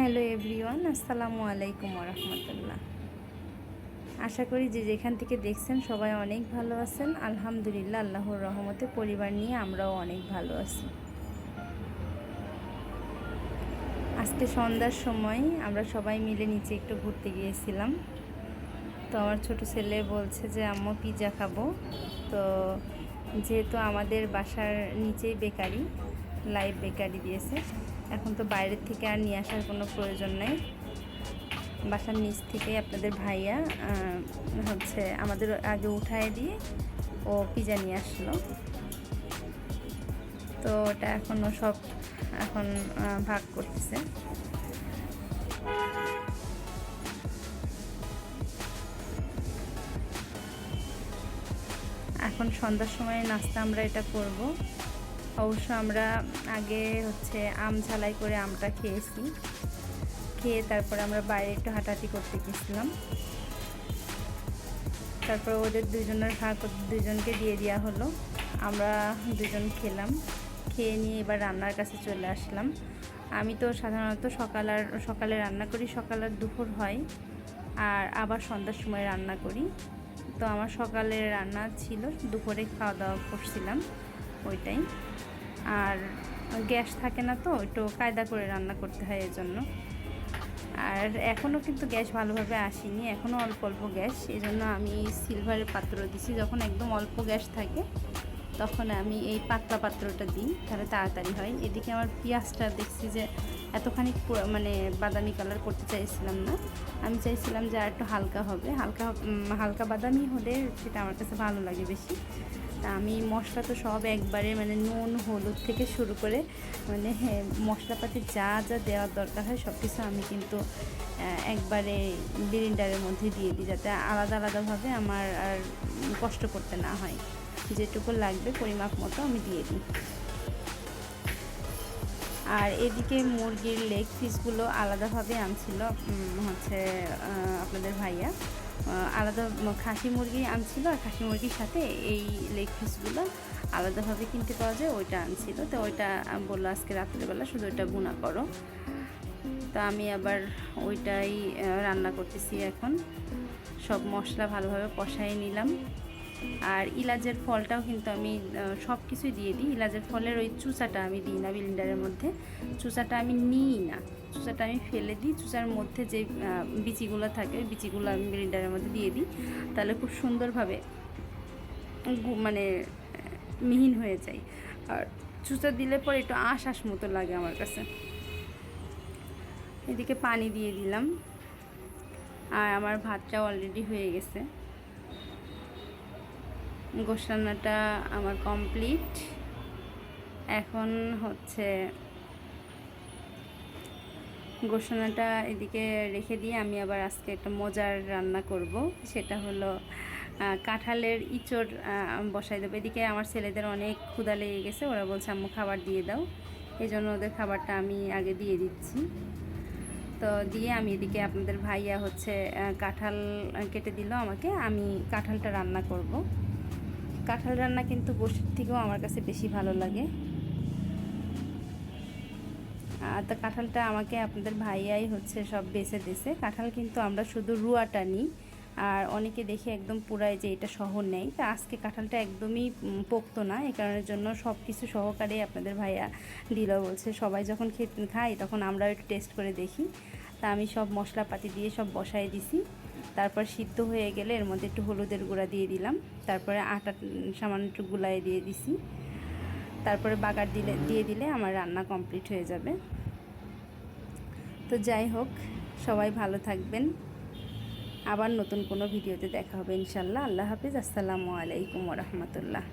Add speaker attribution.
Speaker 1: Hello everyone, আসসালামু আলাইকুম ওরহমতুল্লাহ। আশা করি যে যেখান থেকে দেখছেন সবাই অনেক ভালো আছেন। আলহামদুলিল্লাহ, আল্লাহর রহমতে পরিবার নিয়ে আমরাও অনেক ভালো আছি। আজকে সন্ধ্যার সময় আমরা সবাই মিলে নিচে একটু ঘুরতে গিয়েছিলাম। তো আমার ছোট ছেলে বলছে যে আম্মু পিৎজা খাবো। তো যেহেতু আমাদের বাসার নিচেই বেকারি, লাইভ বেকারি দিয়েছে, এখন তো বাইরের থেকে আর নিয়ে আসার কোনো প্রয়োজন নেই। বাসার নিচ থেকে আপনাদের ভাইয়া হচ্ছে আমাদের আগে উঠায় দিয়ে ও পিৎজা নিয়ে আসলো। তো ওটা এখনও সব এখন ভাগ করতেছে। এখন সন্ধ্যার সময় নাস্তা আমরা এটা করব। অবশ্য আমরা আগে হচ্ছে আম ঝালাই করে আমটা খেয়েছি, খেয়ে তারপর আমরা বাইরে একটু হাঁটাহাঁটি করতে গেছিলাম। তারপর ওদের দুজনের ভাগ দুজনকে দিয়ে দেওয়া হলো। আমরা দুজন খেলাম, খেয়ে নিয়ে এবার রান্নার কাছে চলে আসলাম। আমি তো সাধারণত সকালে রান্না করি, সকাল আর দুপুর হয়, আর আবার সন্ধ্যার সময় রান্না করি। তো আমার সকালের রান্না ছিল, দুপুরে খাওয়া দাওয়া করছিলাম ওইটাই। আর গ্যাস থাকে না, তো একটু কায়দা করে রান্না করতে হয় এজন্য। আর এখনও কিন্তু গ্যাস ভালোভাবে আসেনি, এখনও অল্প অল্প গ্যাস, এই জন্য আমি সিলভারের পাত্র দিছি। যখন একদম অল্প গ্যাস থাকে তখন আমি এই পাতলা পাত্রটা দিই, তাহলে তাড়াতাড়ি হয়। এদিকে আমার পেঁয়াজটা দেখছি যে এতখানি মানে বাদামি কালার করতে চাইছিলাম না, আমি চাইছিলাম যে আর একটু হালকা হবে, হালকা বাদামি হলে সেটা আমার কাছে ভালো লাগে বেশি। তা আমি মশলা তো সব একবারে মানে নুন হলুদ থেকে শুরু করে মানে মশলাপাতি যা যা দেওয়ার দরকার হয় সব কিছু আমি কিন্তু একবারে ব্লেন্ডারের মধ্যে দিয়ে দিই, যাতে আলাদা আলাদাভাবে আমার আর কষ্ট করতে না হয়। যেটুকু লাগবে পরিমাপ মতো আমি দিয়ে দিই। আর এদিকে মুরগির লেগ পিসগুলো আলাদাভাবে আনছিল হচ্ছে আপনাদের ভাইয়া, আলাদা খাসি মুরগি আনছিল, আর খাসি মুরগির সাথে এই লেগ পিসগুলো আলাদাভাবে কিনতে পাওয়া যায়, ওইটা আনছিল। তো ওইটা বললো আজকে রাত্রেবেলা শুধু ওইটা ভুনা করো। তো আমি আবার ওইটাই রান্না করতেছি এখন। সব মশলা ভালোভাবে কষাই নিলাম। আর ইলাচের ফলটাও কিন্তু আমি সব কিছুই দিয়ে দিই। ইলাচের ফলের ওই চুচাটা আমি দিই না ব্লেন্ডারের মধ্যে, চুচাটা আমি নিই না, চুচাটা আমি ফেলে দিই। চুচার মধ্যে যে বিচিগুলো থাকে ওই বিচিগুলো আমি ব্লেন্ডারের মধ্যে দিয়ে দিই, তাহলে খুব সুন্দরভাবে মানে মিহিন হয়ে যায়। আর চুচা দিলে পরে একটু আঁশ মতো লাগে আমার কাছে। এদিকে পানি দিয়ে দিলাম, আর আমার ভাতটা অলরেডি হয়ে গেছে। গোশ রান্নাটা আমার কমপ্লিট। এখন হচ্ছে গোশ রান্নাটা এদিকে রেখে দিয়ে আমি আবার আজকে একটা মজার রান্না করব, সেটা হলো কাঁঠালের ইঁচড় বসাই দেবো। এদিকে আমার ছেলেদের অনেক ক্ষুধা লেগে গেছে, ওরা বলছে আম্মু খাবার দিয়ে দাও, এই জন্য ওদের খাবারটা আমি আগে দিয়ে দিচ্ছি। তো দিয়ে আমি এদিকে আপনাদের ভাইয়া হচ্ছে কাঁঠাল কেটে দিল আমাকে, আমি কাঁঠালটা রান্না করব। কাঁঠাল রান্না কিন্তু গোশতের থেকেও আমার কাছে বেশি ভালো লাগে। তো কাঁঠালটা আমাকে আপনাদের ভাইয়াই হচ্ছে সব বেছে দিয়েছে। কাঁঠাল কিন্তু আমরা শুধু রুয়াটা নিই, আর অনেকে দেখে একদম পুরাই যে এটা সহ নেই। তা আজকে কাঁঠালটা একদমই পোক্ত না, এই কারণের জন্য সব কিছু সহকারে আপনাদের ভাইয়া দিল। বলছে সবাই যখন খাই তখন আমরাও একটু টেস্ট করে দেখি। তা আমি সব মশলাপাতি দিয়ে সব বসাই দিছি। তারপর সিদ্ধ হয়ে গেলে এর মধ্যে একটু হলুদের গুঁড়া দিয়ে দিলাম, তারপরে আটা সামান্য একটু গুলায় দিয়ে দিছি। তারপরে বাগার দিয়ে দিলে আমার রান্না কমপ্লিট হয়ে যাবে। তো যাই হোক, সবাই ভালো থাকবেন। আবার নতুন কোনো ভিডিওতে দেখা হবে ইনশাল্লাহ। আল্লাহ হাফিজ, আসসালামু আলাইকুম ওরহমতুল্লাহ।